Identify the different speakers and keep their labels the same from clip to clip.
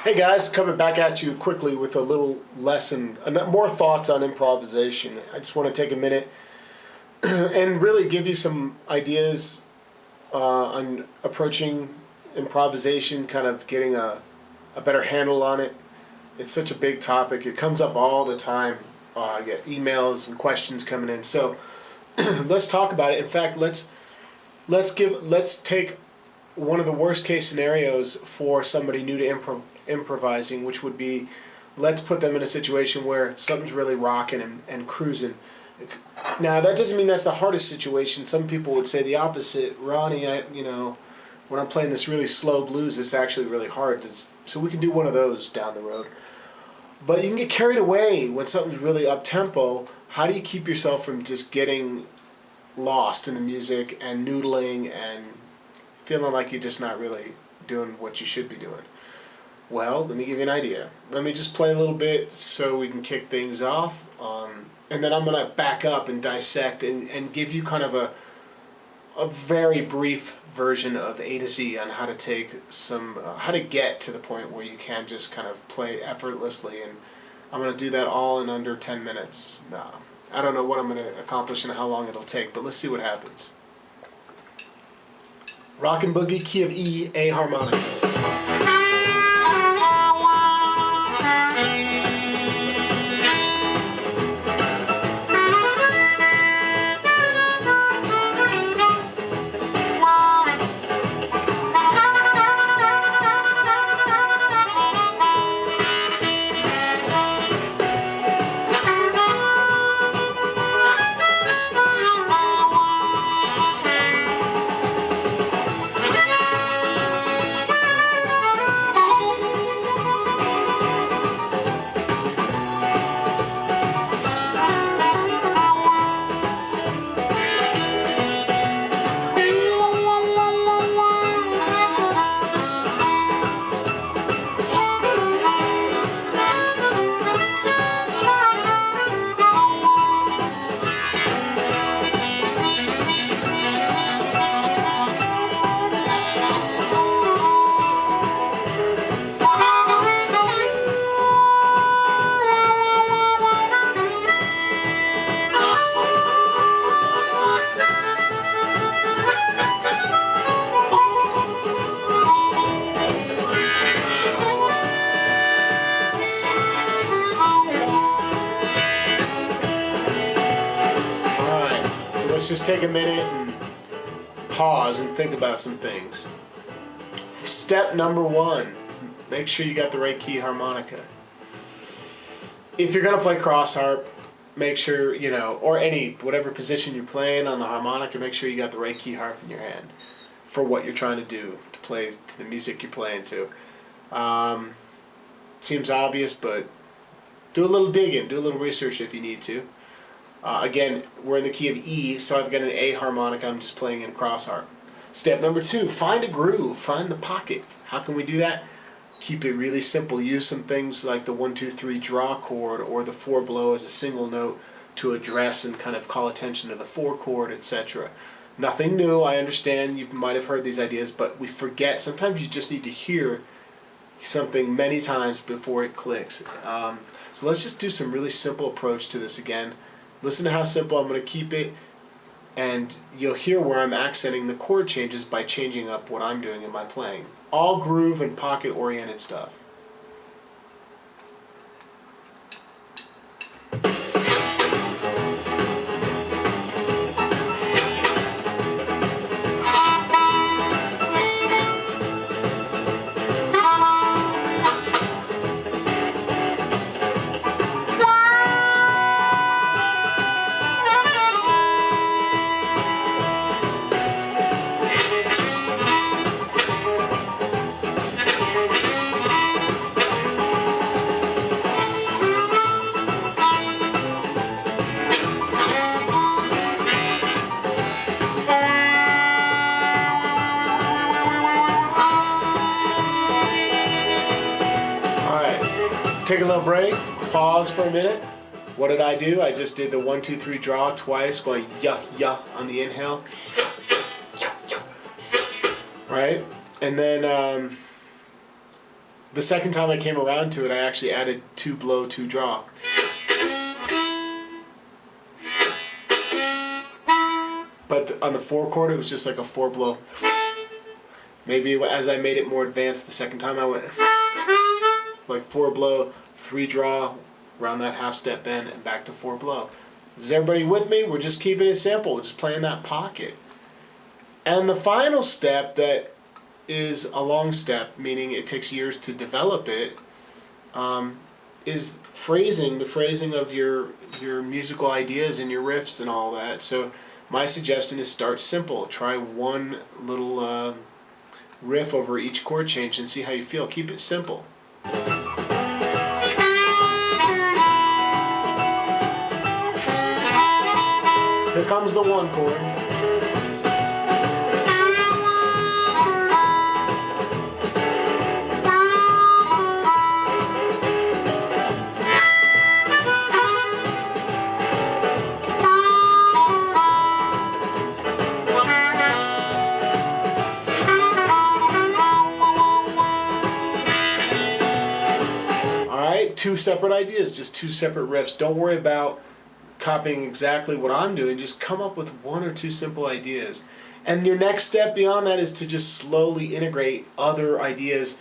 Speaker 1: Hey guys, coming back at you quickly with a little lesson, more thoughts on improvisation. I just want to take a minute and really give you some ideas on approaching improvisation, kind of getting a better handle on it. It's such a big topic. It comes up all the time. I get emails and questions coming in. So let's talk about it. In fact, let's take one of the worst case scenarios for somebody new to improvising, which would be, let's put them in a situation where something's really rocking and cruising. Now that doesn't mean that's the hardest situation. Some people would say the opposite. Ronnie, when I'm playing this really slow blues, it's actually really hard. So we can do one of those down the road. But you can get carried away when something's really up tempo. How do you keep yourself from just getting lost in the music and noodling and feeling like you're just not really doing what you should be doing? Well, let me give you an idea. Let me just play a little bit so we can kick things off, and then I'm going to back up and dissect and give you kind of a very brief version of A to Z on how to take how to get to the point where you can just kind of play effortlessly, and I'm going to do that all in under 10 minutes. I don't know what I'm going to accomplish and how long it'll take, but let's see what happens. Rockin' Boogie, key of E, A harmonica. Let's just take a minute and pause and think about some things. Step number one, make sure you got the right key harmonica. If you're going to play cross harp, make sure, or whatever position you're playing on the harmonica, make sure you got the right key harp in your hand for what you're trying to do, to play to the music you're playing to. Seems obvious, but do a little digging, do a little research if you need to. Again, we're in the key of E, so I've got an A harmonica. I'm just playing in cross harp. Step number two, find a groove, find the pocket. How can we do that? Keep it really simple. Use some things like the 1-2-3 draw chord or the 4 blow as a single note to address and kind of call attention to the 4 chord, etc. Nothing new, I understand. You might have heard these ideas, but we forget. Sometimes you just need to hear something many times before it clicks. So let's just do some really simple approach to this again. Listen to how simple I'm going to keep it, and you'll hear where I'm accenting the chord changes by changing up what I'm doing in my playing. All groove and pocket oriented stuff. Take a little break, pause for a minute. What did I do? I just did the 1-2-3 draw twice, going yuh, yuh on the inhale. Right? And then The second time I came around to it, I actually added 2 blow, 2 draw. But on the 4 chord, it was just like a 4 blow. Maybe as I made it more advanced, the second time I went like 4 blow, 3 draw, around that half step bend, and back to 4 blow. Is everybody with me? We're just keeping it simple. We're just playing that pocket. And the final step that is a long step, meaning it takes years to develop it, is phrasing, the phrasing of your musical ideas and your riffs and all that. So my suggestion is start simple. Try one little riff over each chord change and see how you feel. Keep it simple. Here comes the 1 chord. Alright, 2 separate ideas, just 2 separate riffs. Don't worry about copying exactly what I'm doing, just come up with 1 or 2 simple ideas. And your next step beyond that is to just slowly integrate other ideas.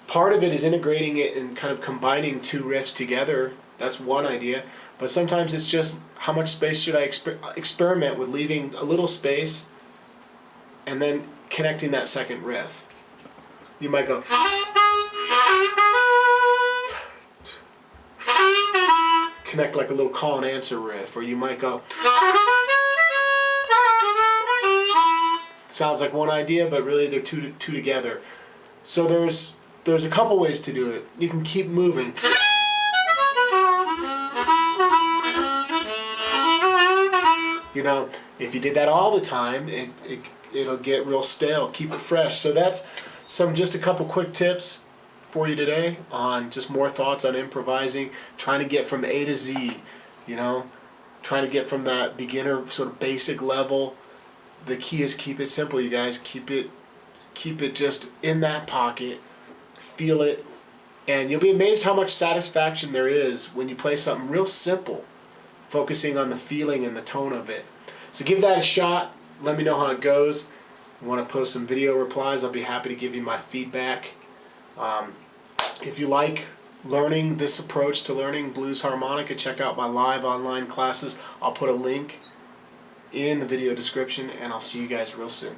Speaker 1: Part of it is integrating it and kind of combining 2 riffs together. That's one idea. But sometimes it's just how much space should I experiment with leaving a little space and then connecting that second riff. You might go connect like a little call and answer riff, or you might go sounds like one idea, but really they're two together. So there's a couple ways to do it. You can keep moving. You know, if you did that all the time, it'll get real stale. Keep it fresh. So that's just a couple quick tips for you today on just more thoughts on improvising, trying to get from A to Z, you know, trying to get from that beginner sort of basic level. The key is keep it simple, you guys. Keep it just in that pocket, feel it, and you'll be amazed how much satisfaction there is when you play something real simple, focusing on the feeling and the tone of it. So give that a shot. Let me know how it goes. You want to post some video replies, I'll be happy to give you my feedback. If you like learning this approach to learning blues harmonica, check out my live online classes. I'll put a link in the video description, and I'll see you guys real soon.